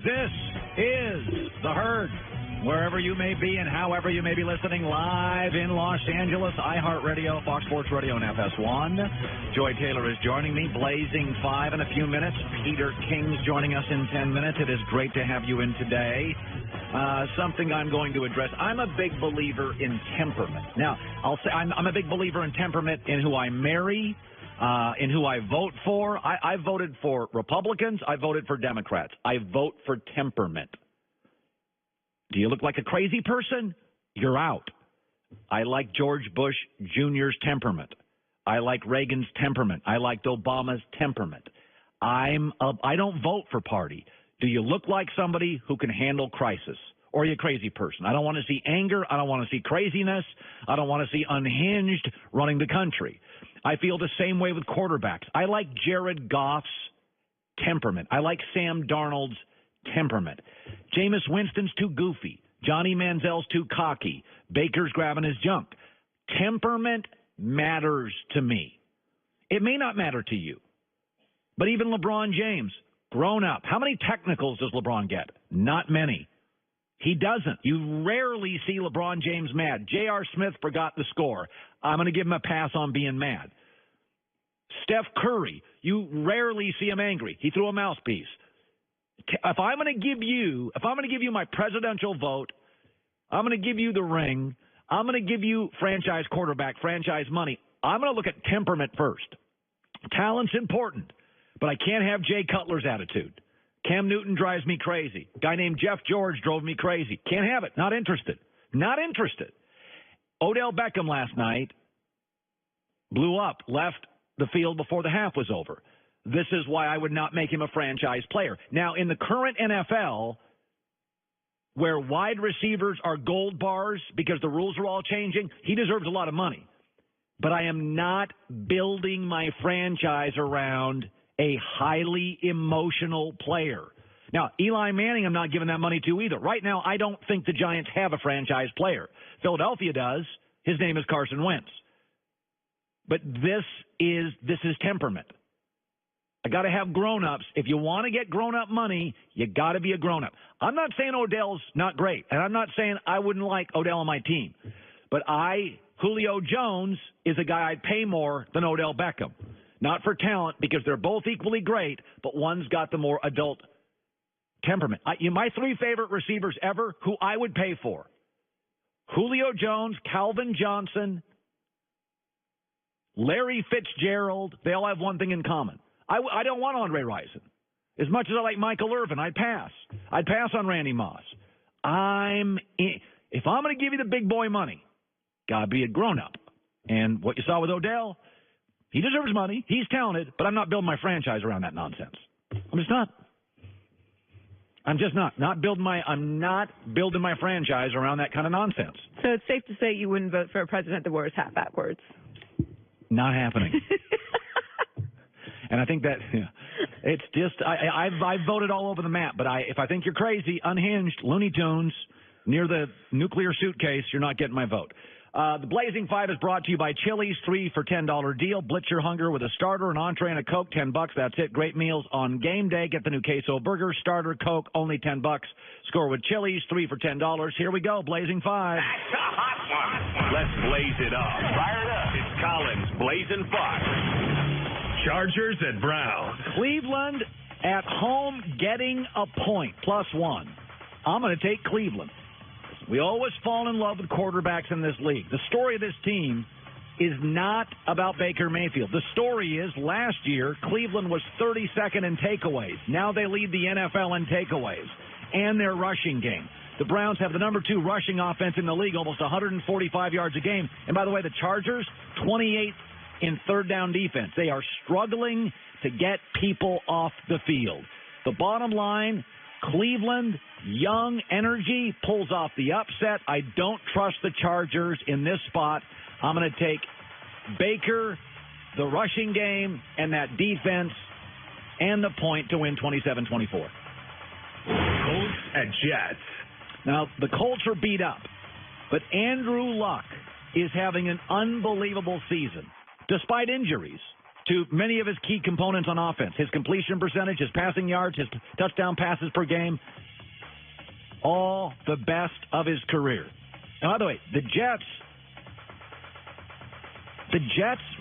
This is The Herd. Wherever you may be and however you may be listening, live in Los Angeles, iHeartRadio, Fox Sports Radio, and FS1. Joy Taylor is joining me, Blazing 5 in a few minutes. Peter King's joining us in 10 minutes. It is great to have you in today. Something I'm going to address. I'm a big believer in temperament. Now, I'll say I'm a big believer in temperament in who I marry, in who I vote for. I voted for Republicans. I voted for Democrats. I vote for temperament. Do you look like a crazy person? You're out. I like George Bush Jr.'s temperament. I like Reagan's temperament. I liked Obama's temperament. I don't vote for party. Do you look like somebody who can handle crisis? Or are you a crazy person? I don't want to see anger. I don't want to see craziness. I don't want to see unhinged running the country. I feel the same way with quarterbacks. I like Jared Goff's temperament. I like Sam Darnold's temperament. Jameis Winston's too goofy. Johnny Manziel's too cocky. Baker's grabbing his junk. Temperament matters to me. It may not matter to you. But even LeBron James, grown up. How many technicals does LeBron get? Not many. He doesn't. You rarely see LeBron James mad. J.R. Smith forgot the score. I'm going to give him a pass on being mad. Steph Curry, you rarely see him angry. He threw a mouthpiece. If I'm going to give you my presidential vote, I'm going to give you the ring, I'm going to give you franchise quarterback, franchise money, I'm going to look at temperament first. Talent's important, but I can't have Jay Cutler's attitude. Cam Newton drives me crazy. Guy named Jeff George drove me crazy. Can't have it. Not interested. Not interested. Odell Beckham last night blew up, left the field before the half was over. This is why I would not make him a franchise player. Now, in the current NFL, where wide receivers are gold bars because the rules are all changing, he deserves a lot of money. But I am not building my franchise around a highly emotional player. Now, Eli Manning, I'm not giving that money to either. Right now, I don't think the Giants have a franchise player. Philadelphia does. His name is Carson Wentz. But this is temperament. I got to have grown-ups. If you want to get grown-up money, you got to be a grown-up. I'm not saying Odell's not great, and I'm not saying I wouldn't like Odell on my team. But Julio Jones is a guy I'd pay more than Odell Beckham. Not for talent, because they're both equally great, but one's got the more adult temperament. My three favorite receivers ever, who I would pay for: Julio Jones, Calvin Johnson, Larry Fitzgerald. They all have one thing in common. I don't want Andre Rison. As much as I like Michael Irvin, I'd pass. I'd pass on Randy Moss. If I'm going to give you the big boy money, got to be a grown-up. And what you saw with Odell, he deserves money. He's talented, but I'm not building my franchise around that nonsense. I'm just not. I'm not building my franchise around that kind of nonsense. So it's safe to say you wouldn't vote for a president that wears hat backwards? Not happening. And I think that it's just I've voted all over the map. But if I think you're crazy, unhinged, Looney Tunes, near the nuclear suitcase, you're not getting my vote. The Blazing 5 is brought to you by Chili's, 3 for $10 deal. Blitz your hunger with a starter, an entree, and a Coke, $10. That's it. Great meals on game day. Get the new queso burger, starter, Coke, only $10. Score with Chili's, 3 for $10. Here we go, Blazing 5. That's a hot one. Let's blaze it up. Fire it up. It's Collins Blazing 5. Chargers at Browns. Cleveland at home getting a point, +1. I'm going to take Cleveland. We always fall in love with quarterbacks in this league. The story of this team is not about Baker Mayfield. The story is last year, Cleveland was 32nd in takeaways. Now they lead the NFL in takeaways and their rushing game. The Browns have the number 2 rushing offense in the league, almost 145 yards a game. And by the way, the Chargers, 28th in third down defense. They are struggling to get people off the field. The bottom line, Cleveland, young energy, pulls off the upset. I don't trust the Chargers in this spot. I'm going to take Baker, the rushing game, and that defense, and the point to win 27-24. Colts at Jets. Now, the Colts are beat up, but Andrew Luck is having an unbelievable season, despite injuries. to many of his key components on offense. His completion percentage, his passing yards, his touchdown passes per game. All the best of his career. And by the way, the Jets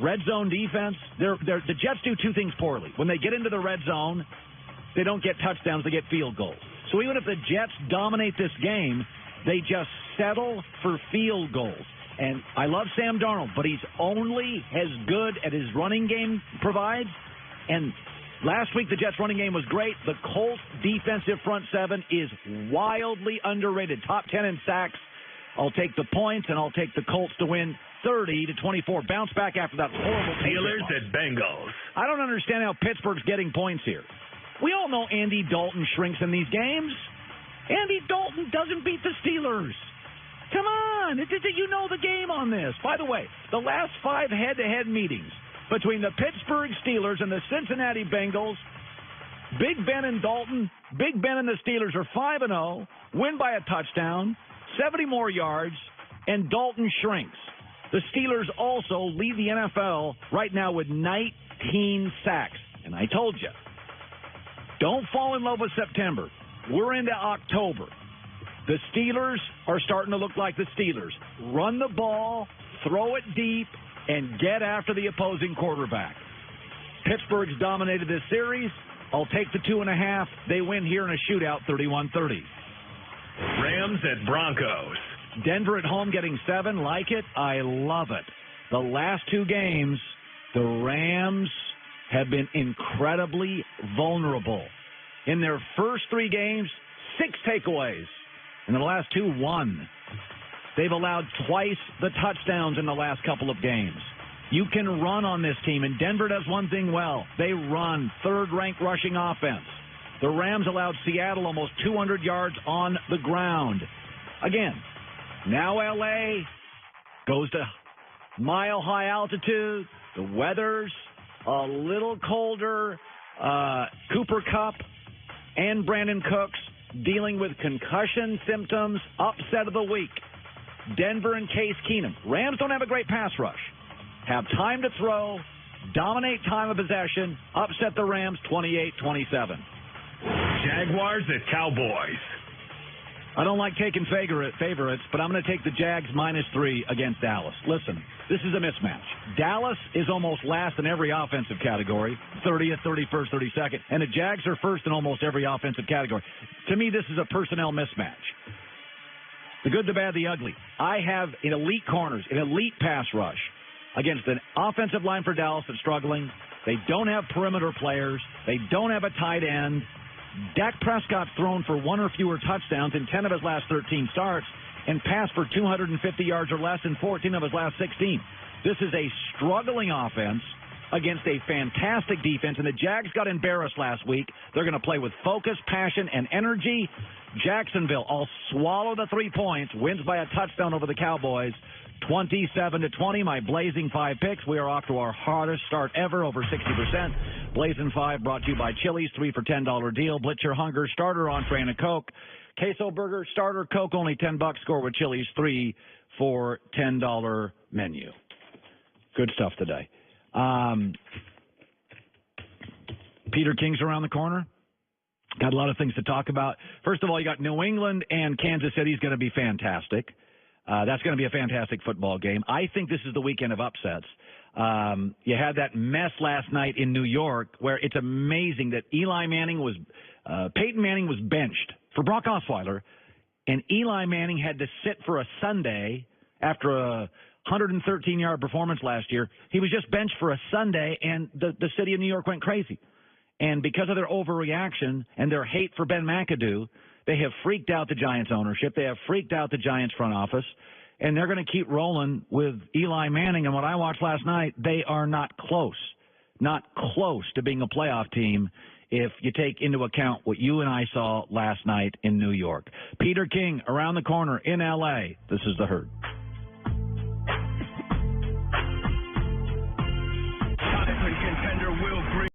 red zone defense, the Jets do two things poorly. When they get into the red zone, they don't get touchdowns, they get field goals. So even if the Jets dominate this game, they just settle for field goals. And I love Sam Darnold, but he's only as good as his running game provides. And last week, the Jets' running game was great. The Colts' defensive front seven is wildly underrated. Top 10 in sacks. I'll take the points, and I'll take the Colts to win 30-24. Bounce back after that horrible Steelers at Bengals. I don't understand how Pittsburgh's getting points here. We all know Andy Dalton shrinks in these games. Andy Dalton doesn't beat the Steelers. Come on. You know the game on this. By the way, the last 5 head-to-head meetings between the Pittsburgh Steelers and the Cincinnati Bengals, Big Ben and Dalton, Big Ben and the Steelers are 5-0, win by a touchdown, 70 more yards, and Dalton shrinks. The Steelers also lead the NFL right now with 19 sacks. And I told you, don't fall in love with September. We're into October. The Steelers are starting to look like the Steelers. Run the ball, throw it deep, and get after the opposing quarterback. Pittsburgh's dominated this series. I'll take the 2.5. They win here in a shootout, 31-30. Rams at Broncos. Denver at home getting 7. Like it. I love it. The last 2 games, the Rams have been incredibly vulnerable. In their first 3 games, 6 takeaways. In the last 2, 1. They've allowed twice the touchdowns in the last couple of games. You can run on this team, and Denver does one thing well. They run, third-ranked rushing offense. The Rams allowed Seattle almost 200 yards on the ground. Again, now L.A. goes to mile-high altitude. The weather's a little colder. Cooper Kupp and Brandon Cooks dealing with concussion symptoms, upset of the week. Denver and Case Keenum. Rams don't have a great pass rush. Have time to throw, dominate time of possession, upset the Rams 28-27. Jaguars at Cowboys. I don't like taking favorites, but I'm going to take the Jags -3 against Dallas. Listen, this is a mismatch. Dallas is almost last in every offensive category, 30th, 31st, 32nd, and the Jags are first in almost every offensive category. To me, this is a personnel mismatch. The good, the bad, the ugly. I have in elite corners, an elite pass rush against an offensive line for Dallas that's struggling. They don't have perimeter players. They don't have a tight end. Dak Prescott's thrown for 1 or fewer touchdowns in 10 of his last 13 starts and passed for 250 yards or less in 14 of his last 16. This is a struggling offense against a fantastic defense, and the Jags got embarrassed last week. They're going to play with focus, passion, and energy. Jacksonville, I'll swallow the 3 points, wins by a touchdown over the Cowboys, 27-20. My Blazing 5 picks. We are off to our hardest start ever, over 60%. Blazing 5 brought to you by Chili's, 3 for $10 deal. Blitz your hunger, starter, entree, and a Coke. Queso burger, starter, Coke, only $10. Score with Chili's, 3 for $10 menu. Good stuff today. Peter King's around the corner. Got a lot of things to talk about. First of all, you got New England and Kansas City's going to be fantastic. That's going to be a fantastic football game. I think this is the weekend of upsets. You had that mess last night in New York where it's amazing that Peyton Manning was benched for Brock Osweiler, and Eli Manning had to sit for a Sunday after a 113-yard performance last year. He was just benched for a Sunday, and the city of New York went crazy. And because of their overreaction and their hate for Ben McAdoo, they have freaked out the Giants ownership. They have freaked out the Giants front office. And they're going to keep rolling with Eli Manning. And what I watched last night, they are not close to being a playoff team if you take into account what you and I saw last night in New York. Peter King around the corner in L.A. This is The Herd.